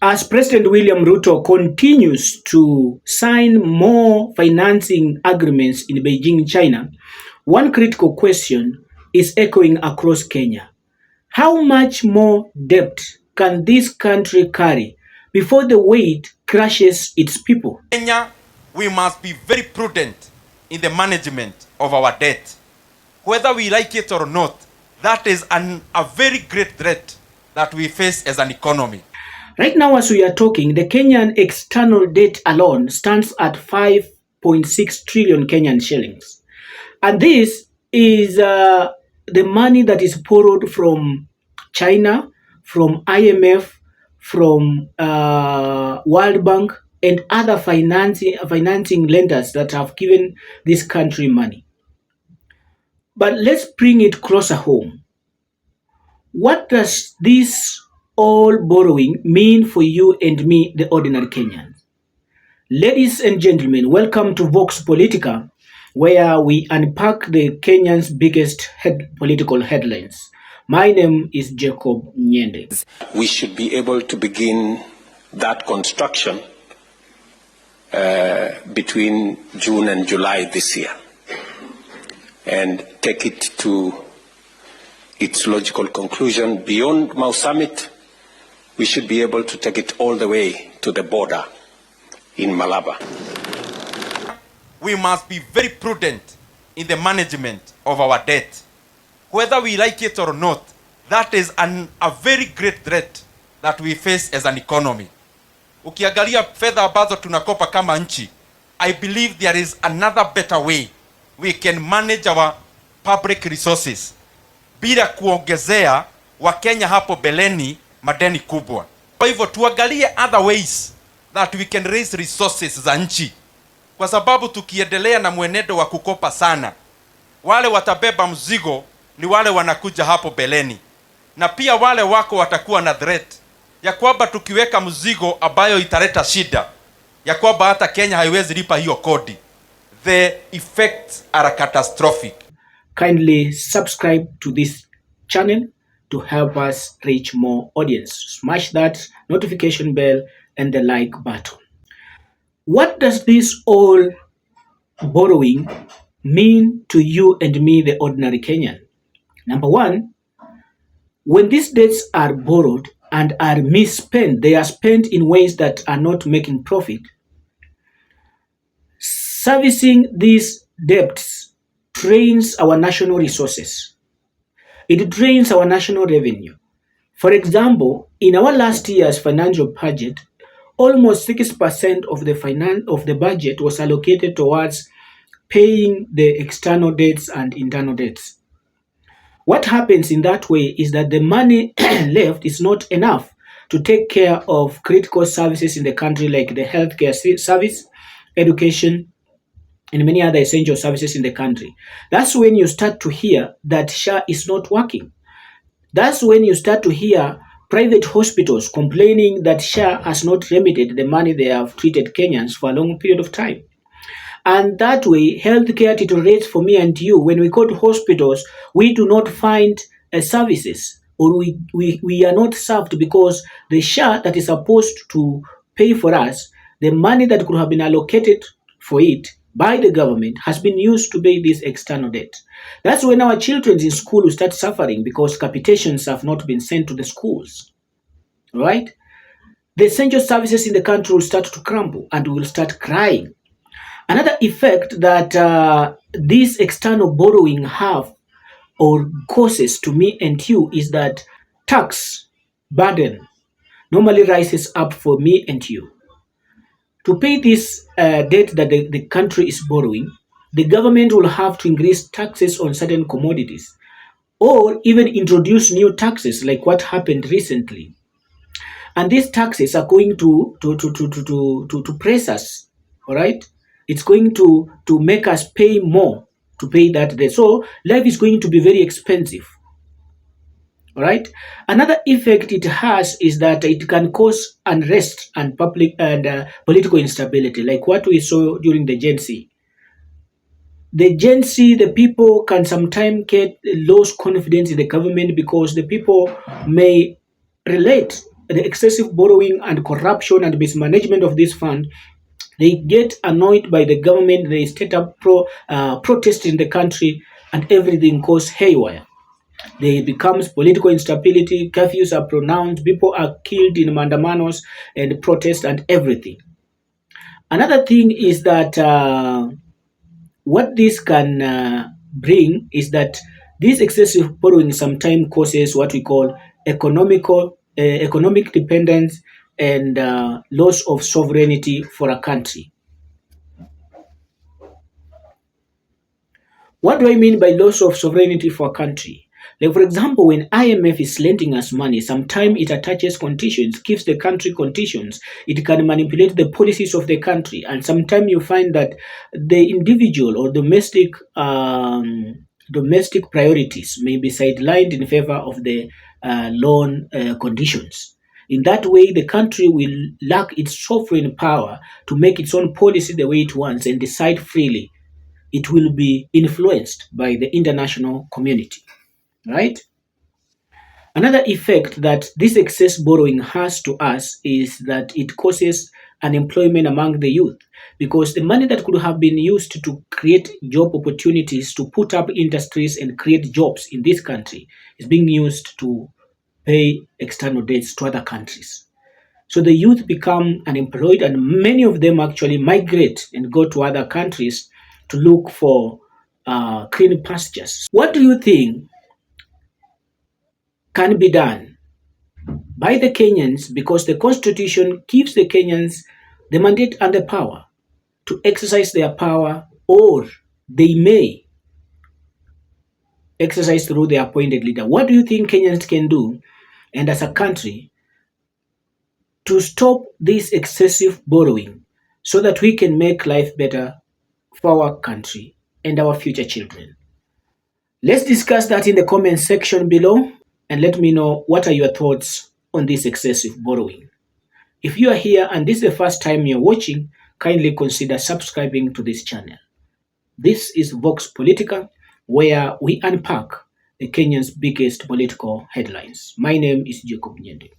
As President William Ruto continues to sign more financing agreements in Beijing, China, one critical question is echoing across Kenya. How much more debt can this country carry before the weight crushes its people? Kenya, we must be very prudent in the management of our debt. Whether we like it or not, that is a very great threat that we face as an economy. Right now, as we are talking, the Kenyan external debt alone stands at 5.6 trillion Kenyan shillings. And this is the money that is borrowed from China, from IMF, from World Bank, and other financing lenders that have given this country money. But let's bring it closer home. What does this all borrowing mean for you and me, the ordinary Kenyans? Ladies and gentlemen, welcome to Vox Politica, where we unpack the Kenyan's biggest political headlines. My name is Jacob Nyende. We should be able to begin that construction between June and July this year and take it to its logical conclusion. Beyond Mau Summit, we should be able to take it all the way to the border in Malaba. We must be very prudent in the management of our debt. Whether we like it or not, that is a very great threat that we face as an economy. Ukiangalia fedha ambazo tunakopa kama nchi, I believe there is another better way we can manage our public resources bila kuongezea Wakenya hapo beleni madeni kubwa. Kwa hivyo tuangalie other ways that we can raise resources za nchi, kwa sababu tukiendelea na mwenendo wa kukopa sana, wale watabeba mzigo ni wale wanakuja hapo beleni, na pia wale wako watakuwa na threat ya kwamba tukiweka mzigo ambayo italeta shida ya kwamba hata Kenya haiwezi lipa hiyo kodi. The effects are catastrophic. Kindly subscribe to this channel to help us reach more audience. Smash that notification bell and the like button. What does this all borrowing mean to you and me, the ordinary Kenyan? Number one, when these debts are borrowed and are misspent, they are spent in ways that are not making profit. Servicing these debts drains our national resources. It drains our national revenue. For example, in our last year's financial budget, almost 60% of the budget was allocated towards paying the external debts and internal debts. What happens in that way is that the money left is not enough to take care of critical services in the country like the healthcare service, education, and many other essential services in the country. That's when you start to hear that SHA is not working. That's when you start to hear private hospitals complaining that SHA has not remitted the money they have treated Kenyans for a long period of time. And that way, healthcare deteriorates for me and you. When we go to hospitals, we do not find services, or we are not served because the SHA that is supposed to pay for us, the money that could have been allocated for it by the government has been used to pay this external debt. That's when our children in school will start suffering because capitations have not been sent to the schools, right? The essential services in the country will start to crumble and we will start crying. Another effect that this external borrowing have or causes to me and you is that tax burden normally rises up for me and you. To pay this debt that the country is borrowing, the government will have to increase taxes on certain commodities or even introduce new taxes like what happened recently. And these taxes are going to press us, all right? It's going to make us pay more to pay that debt. So life is going to be very expensive. All right. Another effect it has is that it can cause unrest and public and political instability, like what we saw during the Gen Z. The Gen Z, the people can sometimes get lose confidence in the government because the people may relate the excessive borrowing and corruption and mismanagement of this fund, they get annoyed by the government, they start up protest in the country, and everything goes haywire. There becomes political instability, curfews are pronounced, people are killed in mandamanos and protests and everything. Another thing is that what this can bring is that this excessive borrowing sometimes causes what we call economic dependence and loss of sovereignty for a country. What do I mean by loss of sovereignty for a country? Like, for example, when IMF is lending us money, sometimes it attaches conditions, gives the country conditions. It can manipulate the policies of the country, and sometimes you find that the individual or domestic priorities may be sidelined in favor of the loan conditions. In that way, the country will lack its sovereign power to make its own policy the way it wants and decide freely. It will be influenced by the international community, right? Another effect that this excess borrowing has to us is that it causes unemployment among the youth, because the money that could have been used to create job opportunities, to put up industries and create jobs in this country, is being used to pay external debts to other countries. So the youth become unemployed, and many of them actually migrate and go to other countries to look for green pastures. What do you think can be done by the Kenyans, because the constitution gives the Kenyans the mandate and the power to exercise their power, or they may exercise through their appointed leader? What do you think Kenyans can do, and as a country, to stop this excessive borrowing so that we can make life better for our country and our future children? Let's discuss that in the comment section below, and let me know what are your thoughts on this excessive borrowing. If you are here and this is the first time you're watching, kindly consider subscribing to this channel. This is Vox Politica, where we unpack the Kenyan's biggest political headlines. My name is Jacob Nyende.